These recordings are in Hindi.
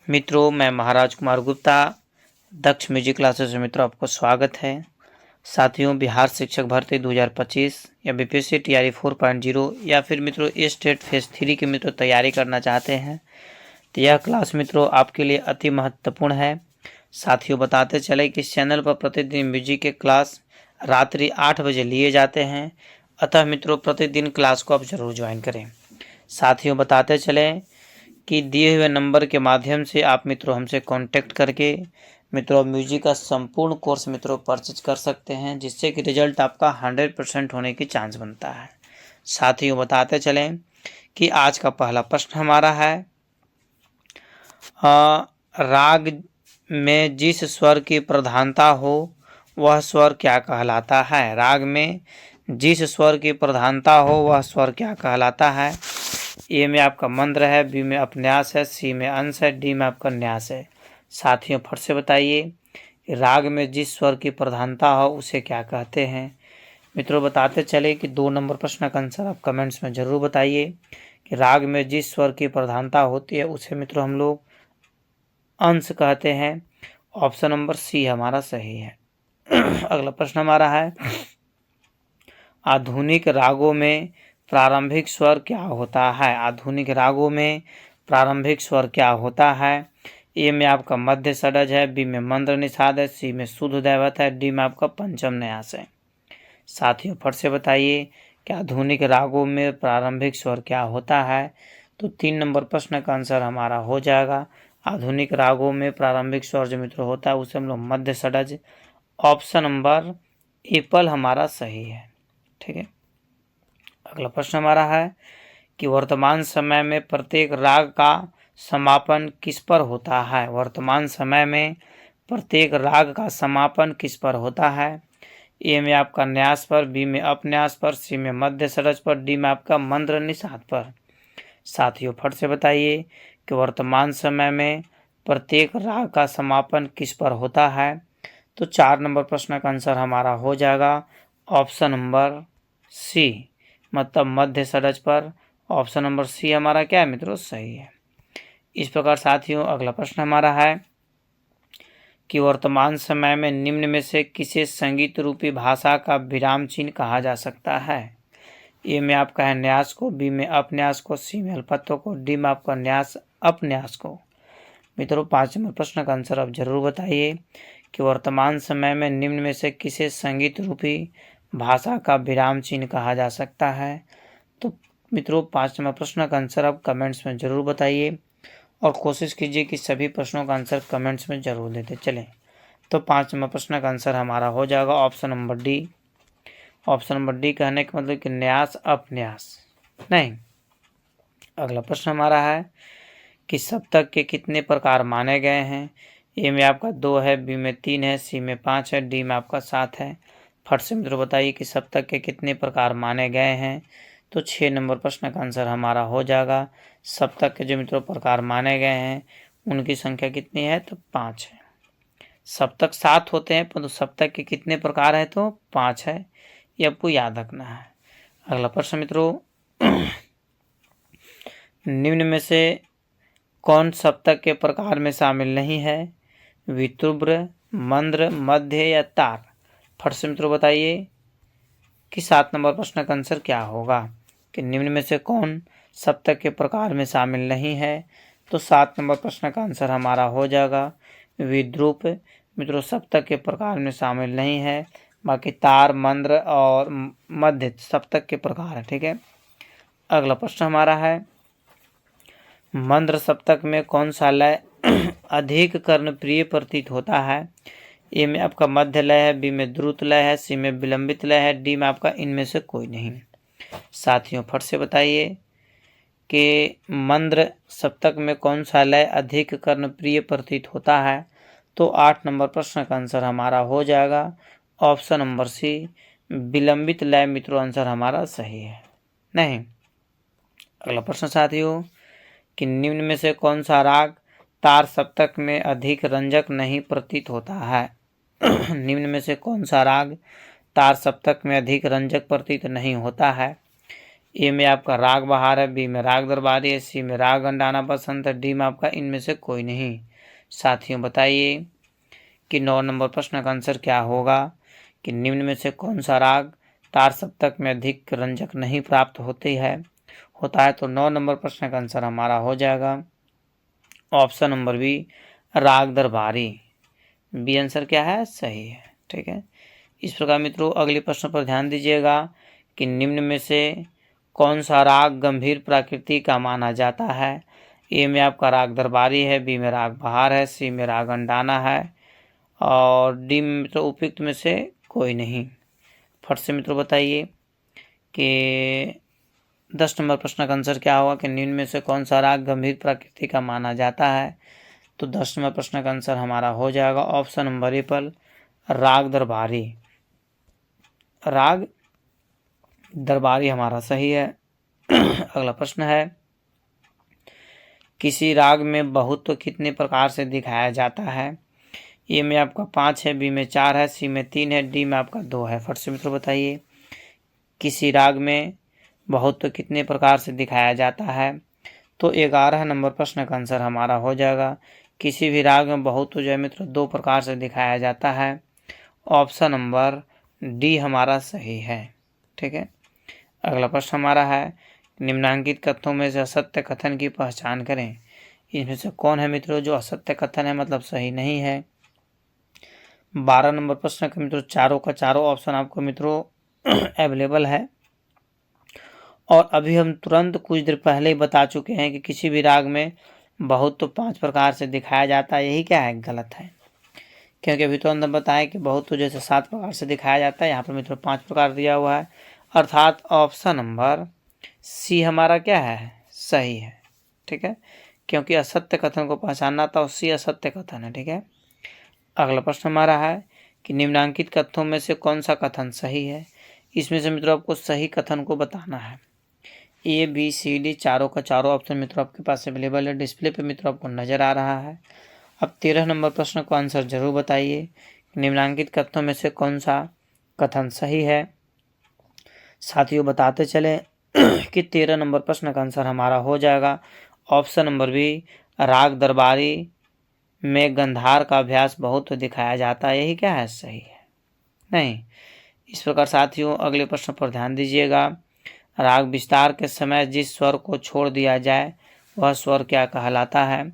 मित्रों, मैं महाराज कुमार गुप्ता दक्ष म्यूजिक क्लासेस में मित्रों आपको स्वागत है। साथियों, बिहार शिक्षक भर्ती 2025 या बीपीएससी टीआरई 4.0 या फिर मित्रों स्टेट फेज 3 की मित्रों तैयारी करना चाहते हैं तो यह क्लास मित्रों आपके लिए अति महत्वपूर्ण है। साथियों, बताते चले कि इस चैनल पर प्रतिदिन म्यूजिक के क्लास रात्रि 8 बजे लिए जाते हैं, अतः मित्रों प्रतिदिन क्लास को आप जरूर ज्वाइन करें। साथियों, बताते चलें कि दिए हुए नंबर के माध्यम से आप मित्रों हमसे कांटेक्ट करके मित्रों म्यूजिक का संपूर्ण कोर्स मित्रों परचेज कर सकते हैं, जिससे कि रिजल्ट आपका 100% होने की चांस बनता है। साथियों, बताते चलें कि आज का पहला प्रश्न हमारा है, राग में जिस स्वर की प्रधानता हो वह स्वर क्या कहलाता है। राग में जिस स्वर की प्रधानता हो वह स्वर क्या कहलाता है। ए में आपका मंद्र है, बी में अपन्यास है, सी में अंश है, डी में आपका न्यास है। साथियों, फट से बताइए, राग में जिस स्वर की प्रधानता हो उसे क्या कहते हैं। मित्रों, बताते चले कि 2 नंबर प्रश्न का आंसर आप कमेंट्स में जरूर बताइए कि राग में जिस स्वर की प्रधानता होती है उसे मित्रों हम लोग अंश कहते हैं। ऑप्शन नंबर सी हमारा सही है। अगला प्रश्न हमारा है, आधुनिक रागों में प्रारंभिक स्वर क्या होता है। आधुनिक रागों में प्रारंभिक स्वर क्या होता है। ए में आपका मध्य षडज है, बी में मंद्र निषाद है, सी में शुद्ध दैवत है, डी में आपका पंचम न्यास है। साथियों, फट से बताइए कि आधुनिक रागों में प्रारंभिक स्वर क्या होता है। तो 3 नंबर प्रश्न का आंसर हमारा हो जाएगा, आधुनिक रागों में प्रारंभिक स्वर जो मित्रों होता है उसे हम लोग मध्य षडज, ऑप्शन नंबर एप्पल हमारा सही है। ठीक है। अगला प्रश्न हमारा है कि वर्तमान समय में प्रत्येक राग का समापन किस पर होता है। वर्तमान समय में प्रत्येक राग का समापन किस पर होता है। ए में आपका न्यास पर, बी में अपन्यास पर, सी में मध्य षडज पर, डी में आपका मंद्र निषाद पर। साथियों, फट से बताइए कि वर्तमान समय में प्रत्येक राग का समापन किस पर होता है। तो 4 नंबर प्रश्न का आंसर हमारा हो जाएगा ऑप्शन नंबर सी, मतलब मध्य षडज पर। ऑप्शन नंबर सी हमारा क्या है मित्रों, सही है। इस प्रकार साथियों, अगला प्रश्न हमारा है कि वर्तमान समय में निम्न में से किसे संगीत रूपी भाषा का विराम चिन्ह कहा जा सकता है। ए में आपका है न्यास को, बी में अपन्यास को, सी में अल्पत्व को, डी में आपका न्यास अपन्यास को। मित्रों, 5 नंबर प्रश्न का आंसर आप जरूर बताइए कि वर्तमान समय में निम्न में से किसे संगीत रूपी भाषा का विराम चिन्ह कहा जा सकता है। तो मित्रों, 5 नंबर प्रश्न का आंसर आप कमेंट्स में जरूर बताइए और कोशिश कीजिए कि सभी प्रश्नों का आंसर कमेंट्स में जरूर देते चलें। तो 5 नंबर प्रश्न का आंसर हमारा हो जाएगा option number D. Option number D कहने का मतलब कि न्यास अपन्यास नहीं। अगला प्रश्न हमारा है कि सप्तक के कितने प्रकार माने गए हैं। ए में आपका 2 है, बी में 3 है, सी में 5 है, डी में आपका 7 है। फट से मित्रों बताइए कि सप्तक के कितने प्रकार माने गए हैं। तो 6 नंबर प्रश्न का आंसर हमारा हो जाएगा, सप्तक के जो मित्रों प्रकार माने गए हैं उनकी संख्या कितनी है, तो 5 है। सप्तक 7 होते हैं परंतु सप्तक के कितने प्रकार है, तो 5 है, ये आपको याद रखना है। अगला प्रश्न मित्रों, निम्न में से कौन सप्तक के प्रकार में शामिल नहीं है। वितुब्र, मंद्र, मध्य या तार। फट से मित्रों बताइए कि 7 नंबर प्रश्न का आंसर क्या होगा कि निम्न में से कौन सप्तक के प्रकार में शामिल नहीं है। तो 7 नंबर प्रश्न का आंसर हमारा हो जाएगा विद्रूप। मित्रों, सप्तक के प्रकार में शामिल नहीं है, बाकी तार, मंद्र और मध्य सप्तक के प्रकार है। ठीक है। अगला प्रश्न हमारा है, मंद्र सप्तक में कौन सा लय अधिक कर्णप्रिय प्रतीत होता है। ए में आपका मध्य लय है, बी में द्रुत लय है, सी में विलंबित लय है, डी में आपका इनमें से कोई नहीं। साथियों, फट से बताइए कि मंद्र सप्तक में कौन सा लय अधिक कर्णप्रिय प्रतीत होता है। तो 8 नंबर प्रश्न का आंसर हमारा हो जाएगा ऑप्शन नंबर सी, विलंबित लय मित्रों आंसर हमारा सही है नहीं। अगला प्रश्न साथियों कि निम्न में से कौन सा राग तार सप्तक में अधिक रंजक नहीं प्रतीत होता है। निम्न में से कौन सा राग तार सप्तक में अधिक रंजक प्रतीत नहीं होता है। ए में आपका राग बहार है, बी में राग दरबारी है, सी में राग अंडाना बसंत है, डी में आपका इनमें से कोई नहीं। साथियों बताइए कि 9 नंबर प्रश्न का आंसर क्या होगा कि निम्न में से कौन सा राग तार सप्तक में अधिक रंजक नहीं प्राप्त होता है। तो 9 नंबर प्रश्न का आंसर हमारा हो जाएगा ऑप्शन नंबर बी, राग दरबारी। बी आंसर क्या है, सही है। ठीक है, इस प्रकार मित्रों अगले प्रश्न पर ध्यान दीजिएगा कि निम्न में से कौन सा राग गंभीर प्रकृति का माना जाता है। ए में आपका राग दरबारी है, बी में राग बहार है, सी में राग अंडाना है और डी में मित्रों उपयुक्त में से कोई नहीं। फट से मित्रों बताइए कि 10 नंबर प्रश्न का आंसर क्या होगा कि निम्न में से कौन सा राग गंभीर प्रकृति का माना जाता है। तो 10 नंबर प्रश्न का आंसर हमारा हो जाएगा ऑप्शन नंबर ए पर, राग दरबारी। राग दरबारी हमारा सही है। अगला प्रश्न है, किसी राग में बहुत्व कितने प्रकार से दिखाया जाता है। ए में आपका 5 है, बी में 4 है, सी में 3 है, डी में आपका 2 है। फट से मित्रों बताइए किसी राग में बहुत्व कितने प्रकार से दिखाया जाता है। तो 11 नंबर प्रश्न का आंसर हमारा हो जाएगा किसी भी राग में बहुत्व जो है मित्रों 2 प्रकार से दिखाया जाता है। ऑप्शन नंबर डी हमारा सही है। ठीक है, अगला प्रश्न हमारा है, निम्नांकित कथनों में से असत्य कथन की पहचान करें। इनमें से कौन है मित्रों जो असत्य कथन है, मतलब सही नहीं है। 12 नंबर प्रश्न का मित्रों चारों का चारों ऑप्शन आपको मित्रों अवेलेबल है और अभी हम तुरंत कुछ देर पहले ही बता चुके हैं कि किसी भी राग में बहुत तो 5 प्रकार से दिखाया जाता है। यही क्या है, गलत है, क्योंकि अभी तो अंदर बताया कि बहुत तो जैसे 7 प्रकार से दिखाया जाता है, यहाँ पर मित्रों 5 प्रकार दिया हुआ है, अर्थात ऑप्शन नंबर सी हमारा क्या है, सही है। ठीक है, क्योंकि असत्य कथन को पहचानना था, सी असत्य कथन है। ठीक है, अगला प्रश्न हमारा है कि निम्नांकित कथनों में से कौन सा कथन सही है। इसमें से मित्रों आपको सही कथन को बताना है। ए बी सी डी चारों का चारों ऑप्शन मित्रों आपके पास अवेलेबल है, डिस्प्ले पे मित्रों आपको नजर आ रहा है। अब 13 नंबर प्रश्न को आंसर जरूर बताइए, निम्नांकित कथनों में से कौन सा कथन सही है। साथियों बताते चले कि 13 नंबर प्रश्न का आंसर हमारा हो जाएगा ऑप्शन नंबर बी, राग दरबारी में गंधार का अभ्यास बहुत दिखाया जाता है। यही क्या है, सही है। नहीं, इस प्रकार साथियों अगले प्रश्न पर ध्यान दीजिएगा, राग विस्तार के समय जिस स्वर को छोड़ दिया जाए वह स्वर क्या कहलाता है।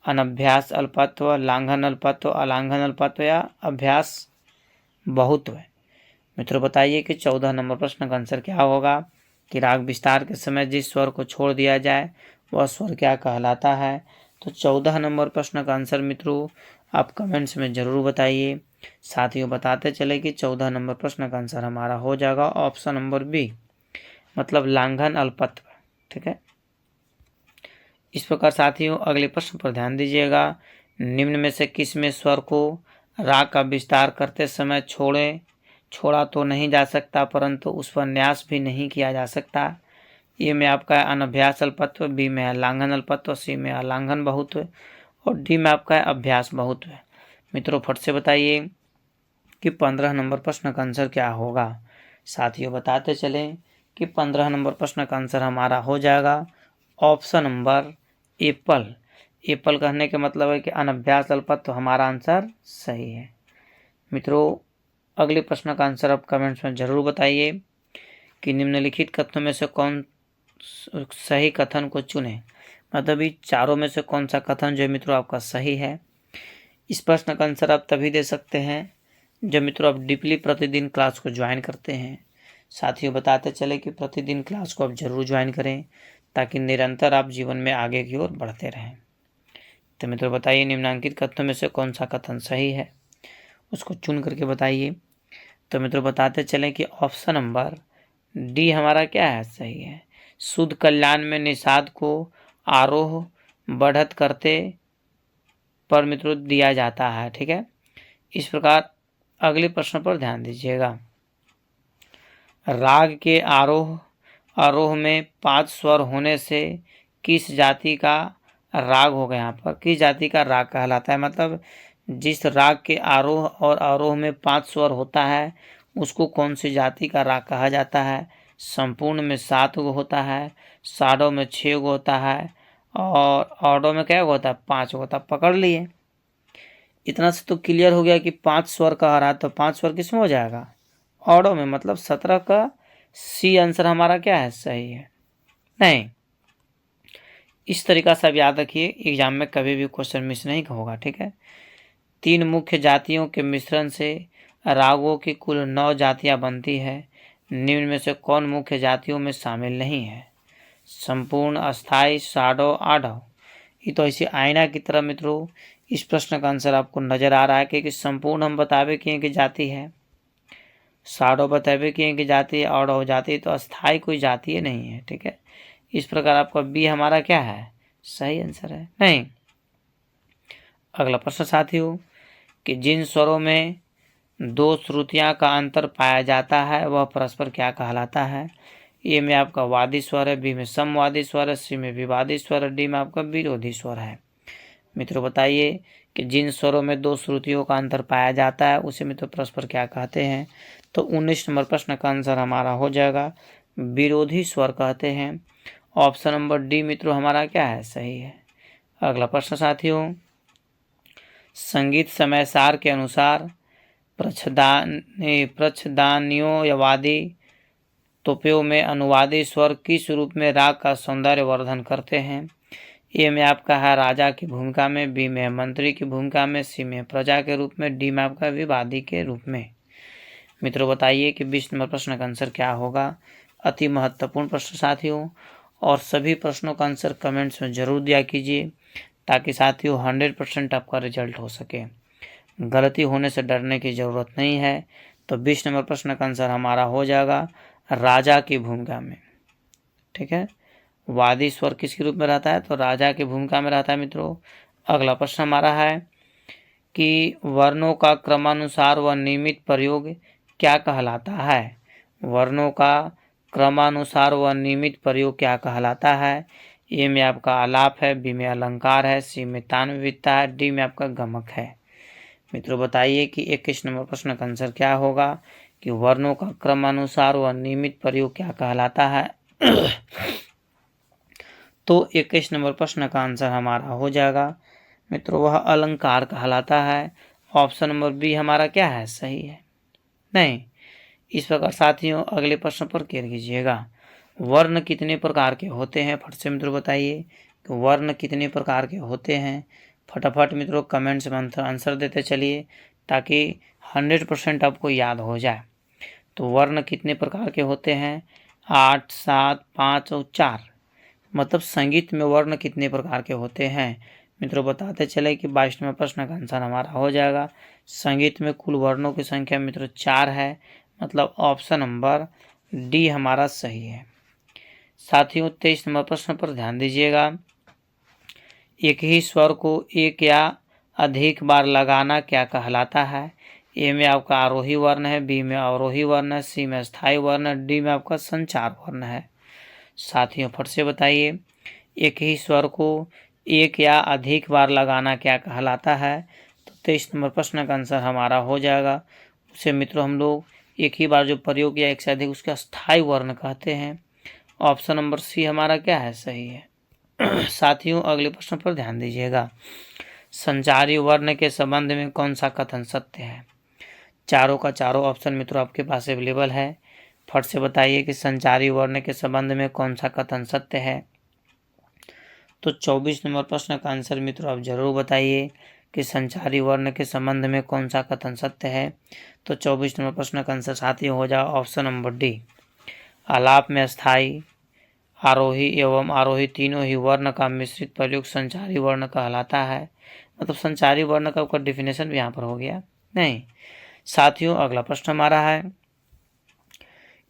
अनभ्यास अल्पत्व, लांघन अल्पत्व, अलांघन अल्पत्व या अभ्यास बहुत्व। मित्रों बताइए कि 14 नंबर प्रश्न का आंसर क्या होगा कि राग विस्तार के समय जिस स्वर को छोड़ दिया जाए वह स्वर क्या कहलाता है। तो 14 नंबर प्रश्न का आंसर मित्रों आप कमेंट्स में जरूर बताइए। साथियों बताते चले कि 14 नंबर प्रश्न का आंसर हमारा हो जाएगा ऑप्शन नंबर बी, मतलब लांघन अल्पत्व। ठीक है, इस प्रकार साथियों अगले प्रश्न पर ध्यान दीजिएगा, निम्न में से किस में स्वर को राग का विस्तार करते समय छोड़ा तो नहीं जा सकता परंतु उस पर न्यास भी नहीं किया जा सकता। ए में आपका है अनभ्यास अल्पत्व, बी में है लांघन अल्पत्व, सी में अलांघन बहुत्व और डी में आपका है अभ्यास बहुत्व। मित्रों फट से बताइए कि 15 नंबर प्रश्न का आंसर क्या होगा। साथियों बताते चलें कि 15 नंबर प्रश्न का आंसर हमारा हो जाएगा ऑप्शन नंबर एप्पल। एप्पल कहने के मतलब है कि अनभ्यास अल्पत्व हमारा आंसर सही है। मित्रों अगले प्रश्न का आंसर आप कमेंट्स में जरूर बताइए कि निम्नलिखित कथनों में से कौन सही कथन को चुने, मतलब ये चारों में से कौन सा कथन जो मित्रों आपका सही है। इस प्रश्न का आंसर आप तभी दे सकते हैं जब मित्रों आप डीपली प्रतिदिन क्लास को ज्वाइन करते हैं। साथियों बताते चले कि प्रतिदिन क्लास को आप जरूर ज्वाइन करें ताकि निरंतर आप जीवन में आगे की ओर बढ़ते रहें। तो मित्रों बताइए निम्नांकित कथनों में से कौन सा कथन सही है, उसको चुन करके बताइए। तो मित्रों बताते चलें कि ऑप्शन नंबर डी हमारा क्या है, सही है। शुद्ध कल्याण में निषाद को आरोह बढ़त करते पर मित्रों दिया जाता है। ठीक है, इस प्रकार अगले प्रश्न पर ध्यान दीजिएगा, राग के आरोह में 5 स्वर होने से किस जाति का राग होगा। यहाँ पर किस जाति का राग कहलाता है, मतलब जिस राग के आरोह और आरोह में 5 स्वर होता है उसको कौन सी जाति का राग कहा जाता है। संपूर्ण में 7 गो होता है, साडो में 6 गो होता है और ऑडो में क्या होता है 5 गो होता है। पकड़ लिए। इतना से तो क्लियर हो गया कि 5 स्वर कह रहा है, तो 5 स्वर किसमें हो जाएगा ऑडो में, मतलब 17 का सी आंसर हमारा क्या है सही है। नहीं, इस तरीका से अब याद रखिए, एग्जाम में कभी भी क्वेश्चन मिस नहीं होगा, ठीक है। 3 मुख्य जातियों के मिश्रण से रागों की कुल 9 जातियां बनती है, निम्न में से कौन मुख्य जातियों में शामिल नहीं है। संपूर्ण, अस्थाई, साडो, आडव। ये तो ऐसे आईना की तरह मित्रों इस प्रश्न का आंसर आपको नजर आ रहा है, क्योंकि संपूर्ण हम बतावे किए कि जाति है, साडो बतावे किए कि जाति है, आडव जाति है, तो अस्थाई कोई जाति नहीं है, ठीक है। इस प्रकार आपका बी हमारा क्या है सही आंसर है। नहीं, अगला प्रश्न साथियों कि जिन स्वरों में 2 श्रुतियां का अंतर पाया जाता है वह परस्पर क्या कहलाता है। ए में आपका वादी स्वर है, बी में समवादी स्वर है, सी में विवादी स्वर है, डी में आपका विरोधी स्वर है। मित्रों बताइए कि जिन स्वरों में 2 श्रुतियों का अंतर पाया जाता है उसे मित्रों परस्पर क्या कहते हैं। तो 19 नंबर प्रश्न का आंसर हमारा हो जाएगा विरोधी स्वर कहते हैं। ऑप्शन नंबर डी मित्रों हमारा क्या है सही है। अगला प्रश्न साथियों, संगीत समय सार के अनुसार प्रच्छदान्योयवादी तोप्यों में अनुवादी स्वर किस रूप में राग का सौंदर्य वर्धन करते हैं। ए में आपका है राजा की भूमिका में, बी में मंत्री की भूमिका में, सी में प्रजा के रूप में, डी में आपका विवादी के रूप में। मित्रों बताइए कि 20 नंबर प्रश्न का आंसर क्या होगा। अति महत्वपूर्ण प्रश्न साथियों, और सभी प्रश्नों का आंसर कमेंट्स में जरूर दिया कीजिए ताकि साथियों 100% आपका रिजल्ट हो सके। गलती होने से डरने की ज़रूरत नहीं है। तो 20 नंबर प्रश्न का आंसर हमारा हो जाएगा राजा की भूमिका में, ठीक है। वादी स्वर किसके रूप में रहता है तो राजा की भूमिका में रहता है मित्रों। अगला प्रश्न हमारा है कि वर्णों का क्रमानुसार व नियमित प्रयोग क्या कहलाता है। वर्णों का क्रमानुसार व नियमित प्रयोग क्या कहलाता है। ए में आपका आलाप है, बी में अलंकार है, सी में तान विविधता है, डी में आपका गमक है। मित्रों बताइए कि 21 नंबर प्रश्न का आंसर क्या होगा कि वर्णों का क्रमानुसार व नियमित प्रयोग क्या कहलाता है। तो 21 नंबर प्रश्न का आंसर हमारा हो जाएगा मित्रों वह अलंकार कहलाता है। ऑप्शन नंबर बी हमारा क्या है सही है। नहीं, इस प्रकार साथियों अगले प्रश्न पर केयर कीजिएगा। वर्ण कितने प्रकार के होते हैं, फट से मित्रों बताइए कि वर्ण कितने प्रकार के होते हैं। फटाफट मित्रों कमेंट्स में आंसर देते चलिए ताकि 100% आपको याद हो जाए। तो वर्ण कितने प्रकार के होते हैं 8, 7, 5 और 4। मतलब संगीत में वर्ण कितने प्रकार के होते हैं मित्रों बताते चले कि 22वें प्रश्न का आंसर हमारा हो जाएगा संगीत में कुल वर्णों की संख्या मित्रों 4 है, मतलब ऑप्शन नंबर डी हमारा सही है। साथियों 23 नंबर प्रश्न पर ध्यान दीजिएगा। एक ही स्वर को एक या अधिक बार लगाना क्या कहलाता है। ए में आपका आरोही वर्ण है, बी में अवरोही वर्ण है, सी में स्थायी वर्ण है, डी में आपका संचार वर्ण है। साथियों फट से बताइए एक ही स्वर को एक या अधिक बार लगाना क्या कहलाता है। तो 23 नंबर प्रश्न का आंसर हमारा हो जाएगा उसे मित्रों हम लोग एक ही बार जो प्रयोग या एक से अधिक उसका स्थायी वर्ण कहते हैं। ऑप्शन नंबर सी हमारा क्या है सही है। साथियों अगले प्रश्न पर ध्यान दीजिएगा। संचारी वर्ण के संबंध में कौन सा कथन सत्य है। चारों का चारों ऑप्शन मित्रों आपके पास अवेलेबल है। फट से बताइए कि संचारी वर्ण के संबंध में कौन सा कथन सत्य है। तो 24 नंबर प्रश्न का आंसर मित्रों आप जरूर बताइए कि संचारी वर्ण के संबंध में कौन सा कथन सत्य है। तो 24 नंबर प्रश्न का आंसर साथियों हो जाए ऑप्शन नंबर डी। आलाप में स्थायी, आरोही एवं आरोही तीनों ही वर्ण का मिश्रित प्रयोग संचारी वर्ण कहलाता है। मतलब संचारी वर्ण का आपका डिफिनेशन भी यहाँ पर हो गया। नहीं साथियों अगला प्रश्न हमारा है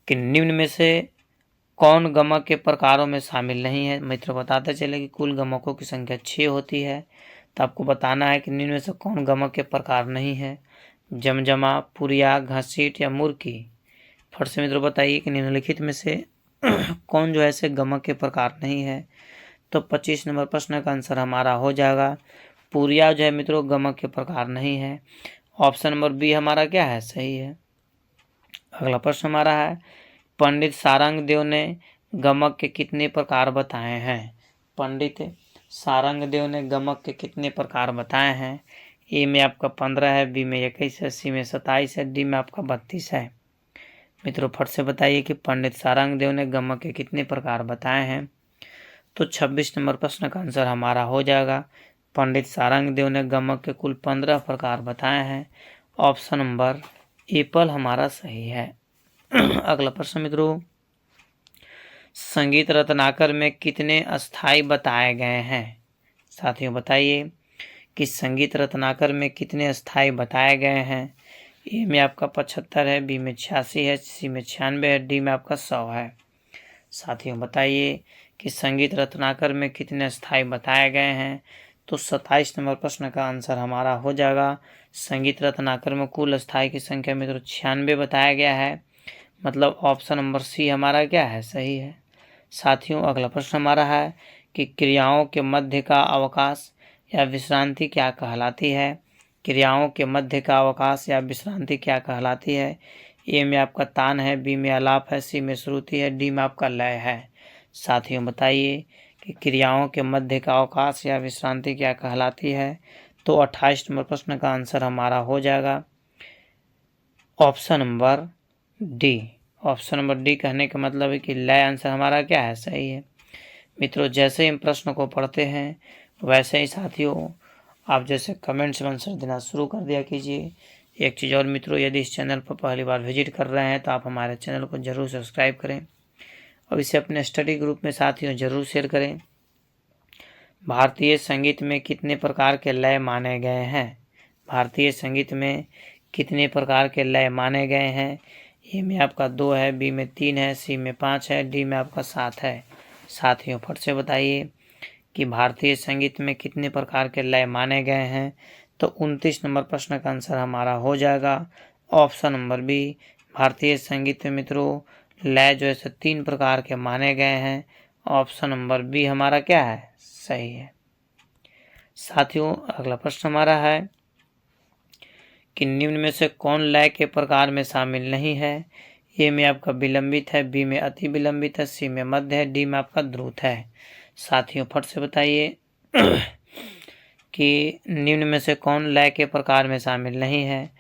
कि निम्न में से कौन गमक के प्रकारों में शामिल नहीं है। मित्र बताते चले कि कुल गमकों की संख्या 6 होती है, तो आपको बताना है कि निम्न में से कौन गमक के प्रकार नहीं है। जमजमा, पुरिया, घसीट या मुर्की। फट से मित्रों बताइए कि निम्नलिखित में से कौन जो ऐसे गमक के प्रकार नहीं है। तो 25 नंबर प्रश्न का आंसर हमारा हो जाएगा पुरिया जो है मित्रों गमक के प्रकार नहीं है। ऑप्शन नंबर बी हमारा क्या है सही है। अगला प्रश्न हमारा है पंडित सारंग देव ने गमक के कितने प्रकार बताए हैं? पंडित सारंग देव ने गमक के कितने प्रकार बताए हैं? ए में आपका 15 है, बी में 21 है, सी में 27 है, डी में आपका 32 है। मित्रों फट से बताइए कि पंडित सारंग देव ने गमक के कितने प्रकार बताए हैं। तो 26 नंबर प्रश्न का आंसर हमारा हो जाएगा पंडित सारंग देव ने गमक के कुल 15 प्रकार बताए हैं। ऑप्शन नंबर एप्पल हमारा सही है। अगला प्रश्न मित्रों, संगीत रत्नाकर में कितने अस्थाई बताए गए हैं? साथियों बताइए कि संगीत रत्नाकर में कितने अस्थाई बताए गए हैं। ए में आपका 75 है, बी में 86 है, सी में 96 है, डी में आपका 100 है। साथियों बताइए कि संगीत रत्नाकर में कितने अस्थाई बताए गए हैं। तो 27 नंबर प्रश्न का आंसर हमारा हो जाएगा संगीत रत्नाकर में कुल अस्थाई की संख्या मित्रों 96 बताया गया है। मतलब ऑप्शन नंबर सी हमारा क्या है, सही है। साथियों अगला प्रश्न हमारा है कि क्रियाओं के मध्य का अवकाश या विश्रांति क्या कहलाती है? क्रियाओं के मध्य का अवकाश या विश्रांति क्या कहलाती है? ए में आपका तान है, बी में आलाप है, सी में श्रुति है, डी में आपका लय है। साथियों बताइए कि क्रियाओं के मध्य का अवकाश या विश्रांति क्या कहलाती है। तो 28 नंबर प्रश्न का आंसर हमारा हो जाएगा option number D. Option number D कहने का मतलब है कि लय आंसर हमारा क्या है, सही है। मित्रों जैसे ही हम प्रश्न को पढ़ते हैं वैसे ही साथियों आप जैसे कमेंट्स में आंसर देना शुरू कर दिया कीजिए। एक चीज़ और मित्रों, यदि इस चैनल पर पहली बार विजिट कर रहे हैं तो आप हमारे चैनल को जरूर सब्सक्राइब करें और इसे अपने स्टडी ग्रुप में साथियों जरूर शेयर करें। भारतीय संगीत में कितने प्रकार के लय माने गए हैं? भारतीय संगीत में कितने प्रकार के लय माने गए हैं? ए में आपका 2 है, बी में 3 है, सी में 5 है, डी में आपका 7 है। साथियों फट से बताइए कि भारतीय संगीत में कितने प्रकार के लय माने गए हैं। तो 29 नंबर प्रश्न का आंसर हमारा हो जाएगा ऑप्शन नंबर बी। भारतीय संगीत में मित्रों लय जो है 3 प्रकार के माने गए हैं। ऑप्शन नंबर बी हमारा क्या है, सही है। साथियों अगला प्रश्न हमारा है कि निम्न में से कौन लय के प्रकार में शामिल नहीं है? ए में आपका विलंबित है, बी में अति विलंबित है, सी में मध्य है, डी में आपका द्रुत है। साथियों फट से बताइए कि निम्न में से कौन लय के प्रकार में शामिल नहीं है।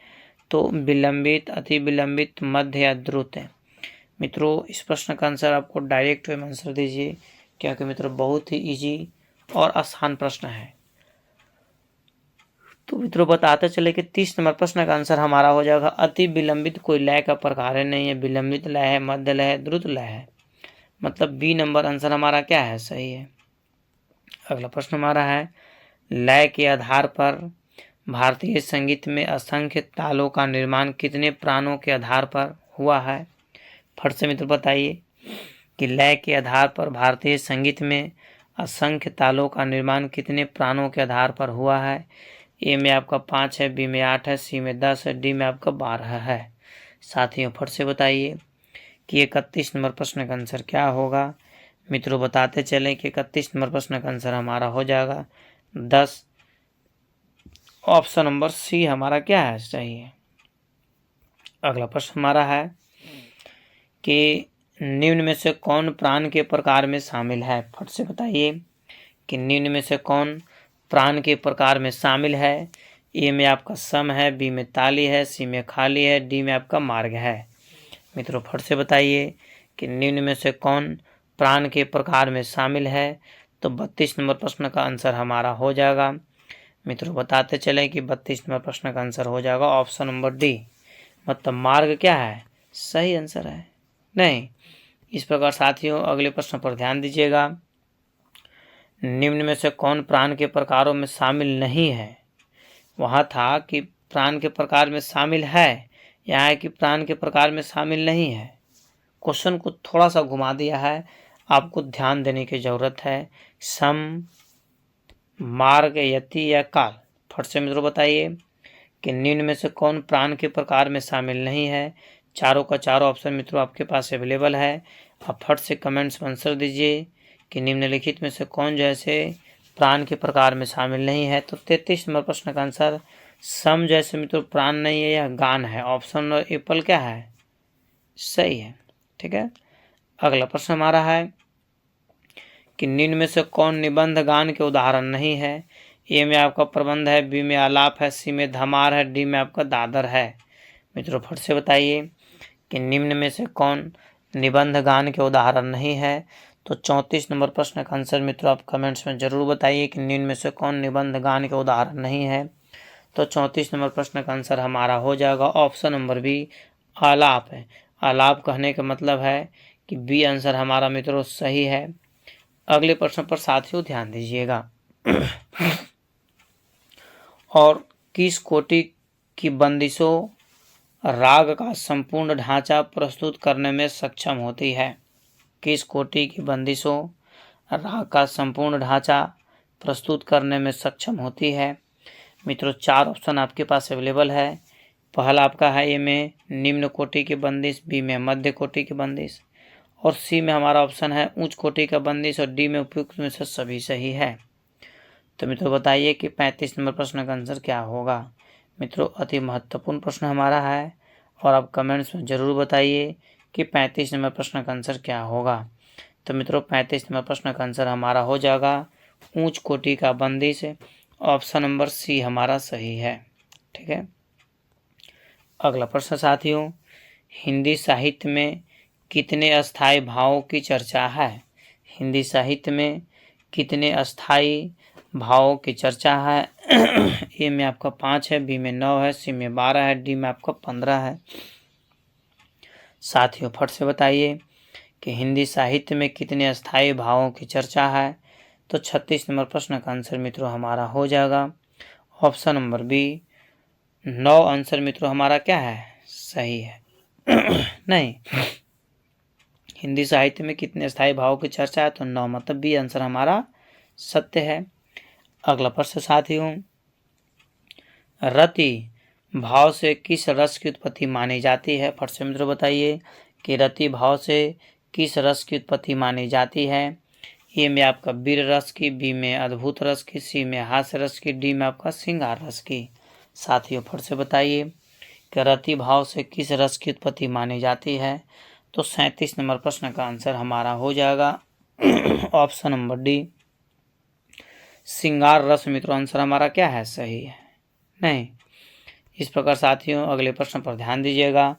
तो विलंबित, अति विलंबित, मध्य या द्रुत है। मित्रों इस प्रश्न का आंसर आपको डायरेक्ट वे में आंसर दीजिए क्योंकि मित्रों बहुत ही इजी और आसान प्रश्न है। तो मित्रों बताते चले कि 30 नंबर प्रश्न का आंसर हमारा हो जाएगा अति विलंबित कोई लय का प्रकार है नहीं है। विलंबित लय है, मध्य लय है, द्रुत लय है। मतलब बी नंबर आंसर हमारा क्या है, सही है। अगला प्रश्न हमारा है लय के आधार पर भारतीय संगीत में असंख्य तालों का निर्माण कितने प्राणों के आधार पर हुआ है? फट से मित्र बताइए कि लय के आधार पर भारतीय संगीत में असंख्य तालों का निर्माण कितने प्राणों के आधार पर हुआ है। ए में आपका 5 है, बी में 8 है, सी में 10 है, डी में आपका 12 है। साथियों फट से बताइए कि 31 नंबर प्रश्न का आंसर क्या होगा। मित्रों बताते चलें कि 31 नंबर प्रश्न का आंसर हमारा हो जाएगा 10। ऑप्शन नंबर सी हमारा क्या है, सही है। अगला प्रश्न हमारा है कि निम्न में से कौन प्राण के प्रकार में शामिल है। फट से बताइए कि निम्न में से कौन प्राण के प्रकार में शामिल है। ए में आपका सम है, बी में ताली है, सी में खाली है, डी में आपका मार्ग है। मित्रों फट से बताइए कि निम्न में से कौन प्राण के प्रकार में शामिल है। तो 32 नंबर प्रश्न का आंसर हमारा हो जाएगा। मित्रों बताते चले कि 32 नंबर प्रश्न का आंसर हो जाएगा ऑप्शन नंबर डी। मतलब मार्ग क्या है, सही आंसर है नहीं। इस प्रकार साथियों अगले प्रश्न पर ध्यान दीजिएगा। निम्न में से कौन प्राण के प्रकारों में शामिल नहीं है। वहाँ था कि प्राण के प्रकार में शामिल है, यहाँ है कि प्राण के प्रकार में शामिल नहीं है। क्वेश्चन को थोड़ा सा घुमा दिया है, आपको ध्यान देने की जरूरत है। सम, मार्ग, यति या काल। फट से मित्रों बताइए कि निम्न में से कौन प्राण के प्रकार में शामिल नहीं है। चारों का चारों ऑप्शन मित्रों आपके पास अवेलेबल है। आप फट से कमेंट्स में आंसर दीजिए कि निम्नलिखित में से कौन जैसे प्राण के प्रकार में शामिल नहीं है। तो 33 नंबर प्रश्न का आंसर सम जैसे मित्रों प्राण नहीं है, यह गान है। ऑप्शन नंबर एप्पल क्या है, सही है। ठीक है। अगला प्रश्न हमारा है कि निम्न में से कौन निबंध गान के उदाहरण नहीं है। ए में आपका प्रबंध है, बी में आलाप है, सी में धमार है, डी में आपका दादर है। मित्रों फट से बताइए कि निम्न में से कौन निबंध गान के उदाहरण नहीं है। तो 34 नंबर प्रश्न का आंसर मित्रों आप कमेंट्स में जरूर बताइए कि निम्न में से कौन निबंध गान के उदाहरण नहीं है। तो 34 नंबर प्रश्न का आंसर हमारा हो जाएगा ऑप्शन नंबर बी, आलाप है। आलाप कहने का मतलब है कि बी आंसर हमारा मित्रों सही है। अगले प्रश्न पर साथियों ध्यान दीजिएगा। और किस कोटि की बंदिशों राग का संपूर्ण ढांचा प्रस्तुत करने में सक्षम होती है। किस कोटि की बंदिशों राग का संपूर्ण ढांचा प्रस्तुत करने में सक्षम होती है। मित्रों 4 ऑप्शन आपके पास अवेलेबल है। पहला आपका है ए में निम्न कोटि की बंदिश, बी में मध्य कोटि की बंदिश और सी में हमारा ऑप्शन है उच्च कोटि का बंदिश और डी में उपयुक्त में से सभी सही है। तो मित्रों बताइए कि 35 नंबर प्रश्न का आंसर क्या होगा। मित्रों अति महत्वपूर्ण प्रश्न हमारा है और आप कमेंट्स में जरूर बताइए कि 35 नंबर प्रश्न का आंसर क्या होगा। तो मित्रों 35 नंबर प्रश्न का आंसर हमारा हो जाएगा उच्च कोटि का बंदिश, ऑप्शन नंबर सी हमारा सही है। ठीक है। अगला प्रश्न साथियों, हिंदी साहित्य में कितने अस्थायी भावों की चर्चा है। हिंदी साहित्य में कितने अस्थायी भावों की चर्चा है। ए में आपका 5 है, बी में 9 है, सी में 12 है, डी में आपका 15 है। साथियों फट से बताइए कि हिंदी साहित्य में कितने अस्थायी भावों की चर्चा है। तो 36 नंबर प्रश्न का आंसर मित्रों हमारा हो जाएगा ऑप्शन नंबर बी, 9 आंसर मित्रों हमारा क्या है सही है। नहीं, हिंदी साहित्य में कितने अस्थायी भावों की चर्चा है तो 9 मतलब बी आंसर हमारा सत्य है। अगला प्रश्न साथियों, रति भाव से किस रस की उत्पत्ति मानी जाती है। फट से मित्रों बताइए कि रति भाव से किस रस की उत्पत्ति मानी जाती है। ए में आपका वीर रस की, बी में अद्भुत रस की, सी में हास्य रस की, डी में आपका श्रृंगार रस की। साथियों फट से बताइए कि रति भाव से किस रस की उत्पत्ति मानी जाती है। तो 37 नंबर प्रश्न का आंसर हमारा हो जाएगा ऑप्शन नंबर डी, श्रृंगार रस। मित्रों आंसर हमारा क्या है सही है। नहीं, इस प्रकार साथियों अगले प्रश्न पर ध्यान दीजिएगा।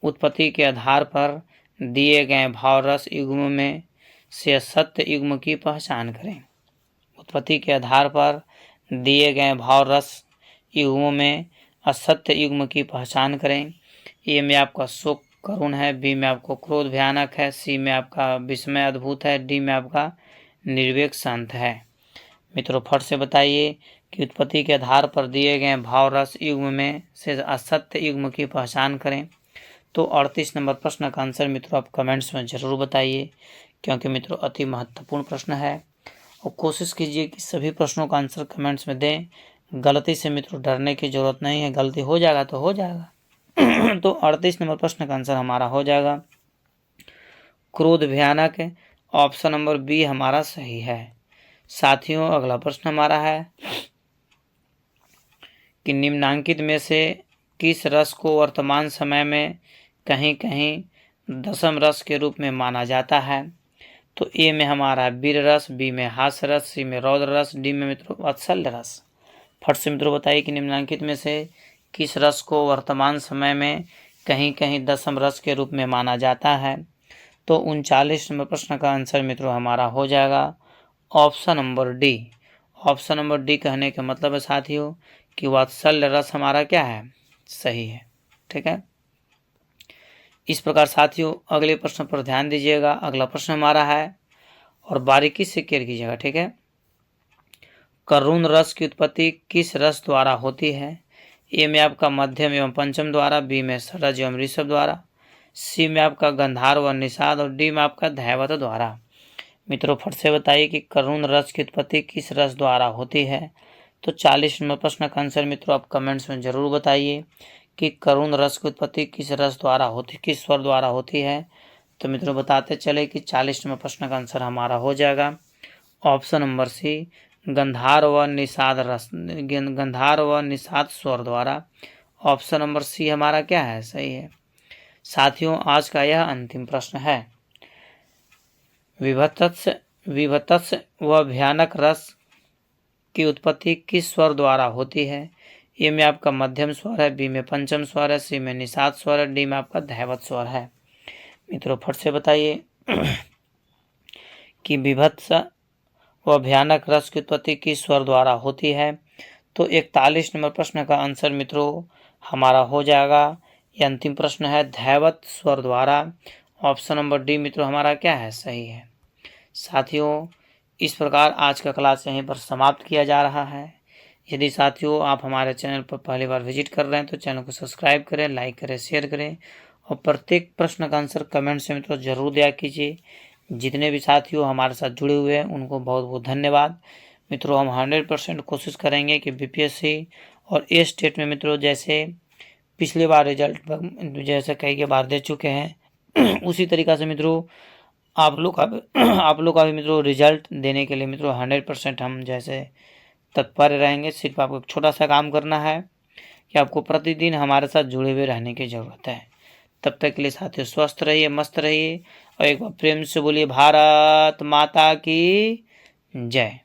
उत्पत्ति के आधार पर दिए गए भाव रस युग्म में से सत्य युग्म की पहचान करें। उत्पत्ति के आधार पर दिए गए भाव रस युग्मों में असत्य युग्म की पहचान करें। ए में आपका शोक करुण है, बी में आपको क्रोध भयानक है, सी में आपका विस्मय अद्भुत है, डी में आपका निर्वेक शांत है। मित्रों फट से बताइए कि उत्पत्ति के आधार पर दिए गए भाव रस युग्म में से असत्य युग्म की पहचान करें। तो 38 नंबर प्रश्न का आंसर मित्रों आप कमेंट्स में जरूर बताइए, क्योंकि मित्रों अति महत्वपूर्ण प्रश्न है और कोशिश कीजिए कि सभी प्रश्नों का आंसर कमेंट्स में दें। गलती से मित्रों डरने की जरूरत नहीं है, गलती हो जाएगा तो हो जाएगा। तो 38 नंबर प्रश्न का आंसर हमारा हो जाएगा क्रोध भयानक, ऑप्शन नंबर बी हमारा सही है। साथियों अगला प्रश्न हमारा है कि निम्नांकित में से किस रस को वर्तमान समय में कहीं कहीं दशम रस के रूप में माना जाता है। तो ए में हमारा वीर रस, बी में हास्य रस, सी में रौद्र रस, डी में मित्रों वात्सल्य रस। फट से मित्रों बताइए कि निम्नांकित में से किस रस को वर्तमान समय में कहीं कहीं दशम रस के रूप में माना जाता है। तो 39 नंबर प्रश्न का आंसर मित्रों हमारा हो जाएगा option number D. Option number D कहने का मतलब है साथियों कि वात्सल्य रस हमारा क्या है सही है। ठीक है। इस प्रकार साथियों अगले प्रश्न पर ध्यान दीजिएगा। अगला प्रश्न हमारा है और बारीकी से केयर कीजिएगा। ठीक है। करुण रस की उत्पत्ति किस रस द्वारा होती है। ए में आपका मध्यम एवं पंचम द्वारा, बी में षड्ज एवं ऋषभ द्वारा, सी में आपका गंधार व निषाद और डी में आपका धैवत द्वारा। मित्रों फट से बताइए कि करुण रस की उत्पत्ति किस रस द्वारा होती है। तो 40 नंबर प्रश्न का आंसर मित्रों आप कमेंट्स में जरूर बताइए कि करुण रस की उत्पत्ति किस रस द्वारा होती, किस स्वर द्वारा होती है। तो मित्रों बताते चले कि 40 नंबर प्रश्न का आंसर हमारा हो जाएगा ऑप्शन नंबर सी, गंधार व निषाद रस, गंधार व निषाद स्वर द्वारा। ऑप्शन नंबर सी हमारा क्या है सही है। साथियों आज का यह अंतिम प्रश्न है। विभत्स व भयानक रस की उत्पत्ति किस स्वर द्वारा होती है? ए में आपका मध्यम स्वर है, बी में पंचम स्वर है, सी में निषाद स्वर है, डी में आपका धैवत स्वर है। मित्रों फट से बताइए कि विभत्स व भयानक रस की उत्पत्ति किस स्वर द्वारा होती है? तो 41 नंबर प्रश्न का आंसर मित्रों हमारा हो जाएगा, ये अंतिम प्रश्न है, धैवत स्वर द्वारा। ऑप्शन नंबर डी मित्रों हमारा क्या है, सही है। साथियों इस प्रकार आज का क्लास यहीं पर समाप्त किया जा रहा है। यदि साथियों आप हमारे चैनल पर पहली बार विजिट कर रहे हैं तो चैनल को सब्सक्राइब करें, लाइक करें, शेयर करें और प्रत्येक प्रश्न का आंसर कमेंट से मित्रों जरूर दिया कीजिए। जितने भी साथियों हमारे साथ जुड़े हुए हैं उनको बहुत बहुत धन्यवाद। मित्रों हम 100% कोशिश करेंगे कि बीपीएससी और ए स्टेट में मित्रों जैसे पिछले बार रिजल्ट जैसे कई बार दे चुके हैं उसी तरीक़ा से मित्रों आप लोग का भी मित्रों रिजल्ट देने के लिए मित्रों 100% हम जैसे तत्पर रहेंगे। सिर्फ आपको एक छोटा सा काम करना है कि आपको प्रतिदिन हमारे साथ जुड़े हुए रहने की ज़रूरत है। तब तक के लिए साथियों स्वस्थ रहिए, मस्त रहिए और एक बार प्रेम से बोलिए भारत माता की जय।